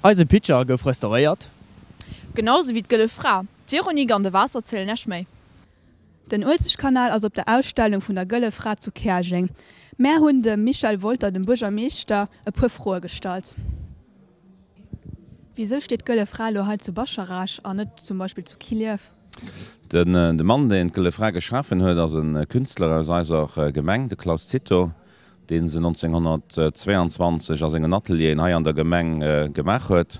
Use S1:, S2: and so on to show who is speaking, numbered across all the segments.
S1: Eise Pitcher gouf restauriert.
S2: Genauso wie d'Gëlle Fra. D'Ironie an de Wasser zählen nicht mehr.
S3: Den Ulzig-Kanal als op der Ausstellung vun der Gëlle Fra zu Kerging. Mehr hunde Michael Wolter dem Burgermeister e puer frohe Gestalt. Wieso steht Gëlle Fra lo halt zu Bacharach an net zum Beispiel zu Kiew?
S4: De Mann, den Gëlle Fra geschaffen huet as een Künstler aus eiser Gemeng, de Klaus Zito, den se 1922 as engen Atelier in Hai an der Gemeng gemacht huet.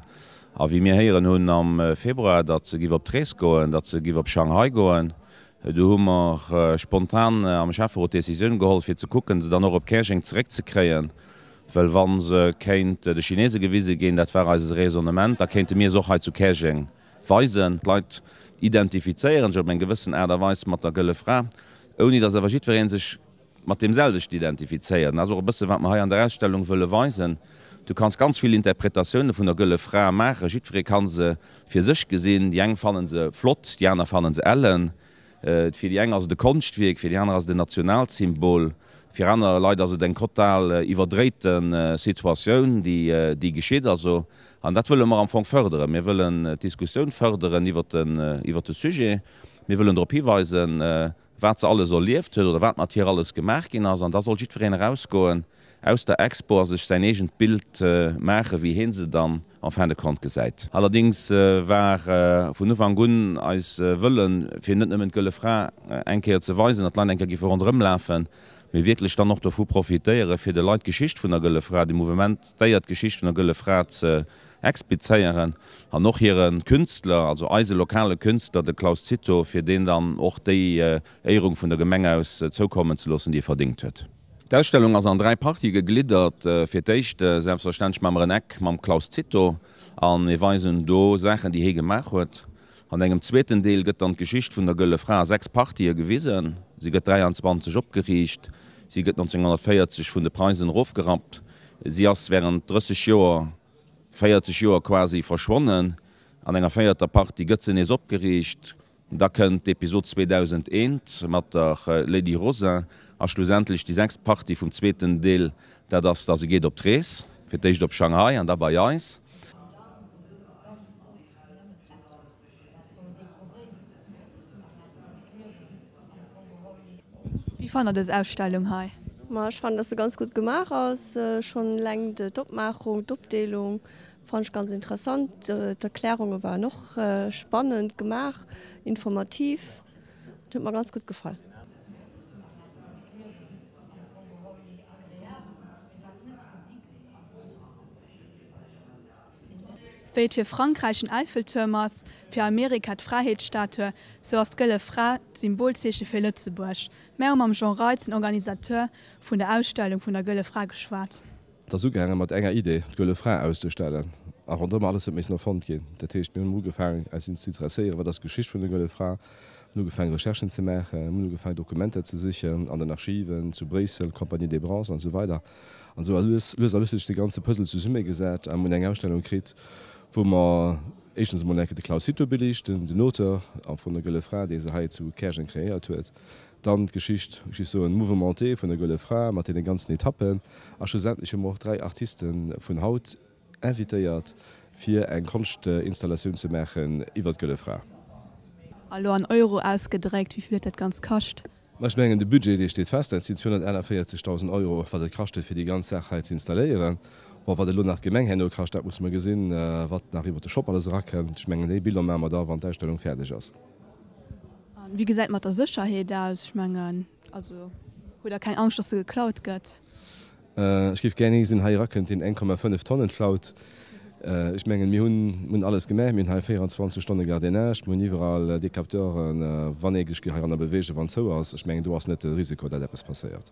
S4: A wie mir heieren hunn am Februar, dat ze giwer op Dres goen, dat ze giwer op Shanghai goen. Du hummer spontan am Schaffer Deciioun geholt fir ze kucken, se dann noch op Kerching zeré ze kreien. Well wann se kéint de Chinese Gewisse gin, dat war als Resonement, da kennt mir soch zu Kerching weisen, Leiit identifizeieren op en gewissen Äderweis mat der Gëlle Fra, oni dat wer jiet sech mat demselcht identifizeieren. Also bisse wat man ha an der Ausstellung wëlle weisen. Du kannst ganz viel Interpretationen vun der Gëlle Fra machen. Jitre kann se fir sech gesinn, die eng fallen se flott, die anderen fallen se ellen. Fir die eng as de Konstwiek, fir die anderen as de Nationalsymbol, fir andere Leiit se den total iwwerdrehten Situationun, die geschieet also. An dat wëlle mar am Fong förderen. Wir wollen Diskussion förderen iwwer de Sujet. Wir wollen darauf hinweisen, wat ze alles so lieft huet oder wat mat hier alles gemerk gin ass, an dat soll jiet rausgoen aus der Expo sech sein egent Bild mache, wie hin se dann auf Hände Kant gesäit. Allerdings war vun van Gunn als wëllen fir net nëmmen Gëlle Fra engkeer ze weisen, dat Land enker gi vor rëmläfen, mir wirklich dann noch davon profitéiere fir de Leiit Geschicht vun der Gëlle Fra, de Moment déiert Geschicht vun der Gëlle Fra ze explizeieren, han noch hier een Künstler, also eise lokale Künstler, de Klaus Zito, fir den dann och déi Ehrung vun der Gemenge aus zukommen zu lassen, die verdingt huet. Die Ausstellung ass an 3 Party gegliedert, fir d'échte selbstverständlich mam Eck mam Klaus Zito an e weisen do Sachen, die hie gemacht huet. An engem zweiten Deel gëtt an d'Geschicht vun der Gëlle Fra 6 Partien gewissen. Sie gëtt 23 opgeriecht, sie gëtt 1940 vun de Preisen raufgerammt. Sie ass wären 30 Joer 40 Joer quasi verschwonnen. An enger feierter Party gëtt se ees opgeriecht. Da kënnt Episode 2001 mat der Lady Rosa a schlussendlich die 6 Party vum zweeten Deel, dat se geht op Dres, fir d'éicht op Shanghai an dabei Jais.
S3: Wie fand das Ausstellung hei?
S5: Ich fand das ganz gut gemacht aus, schon lange die Dopmachung, Dopdelung, fand ich ganz interessant. Die Erklärung war noch spannend gemacht, informativ, das hat mir ganz gut gefallen.
S3: Wéit fir Frankreich en Eiffeltürmers, fir Amerika d'Freiheetsstatue, so ass Gëlle Fra Symbolzeche fir Lützeburg. Mer am Jean Reitz, den Organisateur vun der Ausstellung vun der Gëlle Fra geschwaart.
S6: Da so gerne mat enger Idee Gëlle Fra auszustellen. A an alles mis nach Fond gin. Dat Techt nu gefallen als Institutreieren, war das Geschicht vun der Gëlle Fra, nu gefallen Recherchen ze machen, nu gefallen Dokumente ze sichern, an den Archiven, zu Bresel, Compagnie des Bras und so weiter. Und so lustig die ganze Puzzle zu Summe gesät, an eng Ausstellung krit, wo man echtens de Klaus Zito belicht, de Noter vun der Gëlle Fra, dé se ha zu Kergen kreiert huet. Dann Geschicht so ein Movementé vun der Gëlle Fra, mat den ganzen Etappen, a schlussendlich noch 3 Artisten vun Haut invitéiert fir eng Konstinstallationun ze machen iwwer Gëlle Fra.
S3: Allo an Euro ausgedrégt, wieviel dat ganz kascht?
S6: Ich mengen de Budget steht fest, sind 241.000 € war der Krachte fir die ganze Sache zu installieren. War der Lohn nach Gemeng hin kracht, muss man gesinn, wat nach iwwer der Shop alles racken. Ich mengen e Bilder mehr da, wann d'Ausstellung fertig ass.
S3: Wie gesagt mat der Sicherheet aus schmengen, also oder kein Angst, dass du geklaut gëtt?
S6: Ich gif gerne sinn Hairacken den 1,5 Tonnen klaut. Ich mengen mir hunn alles gemé, min ha 24 Stunden Gardenage, mun iwwerall Dekapteuren wannnegg ge an der Bewege wann zo ass. Ich mengen du hast net Risiko, dat etwas passiert.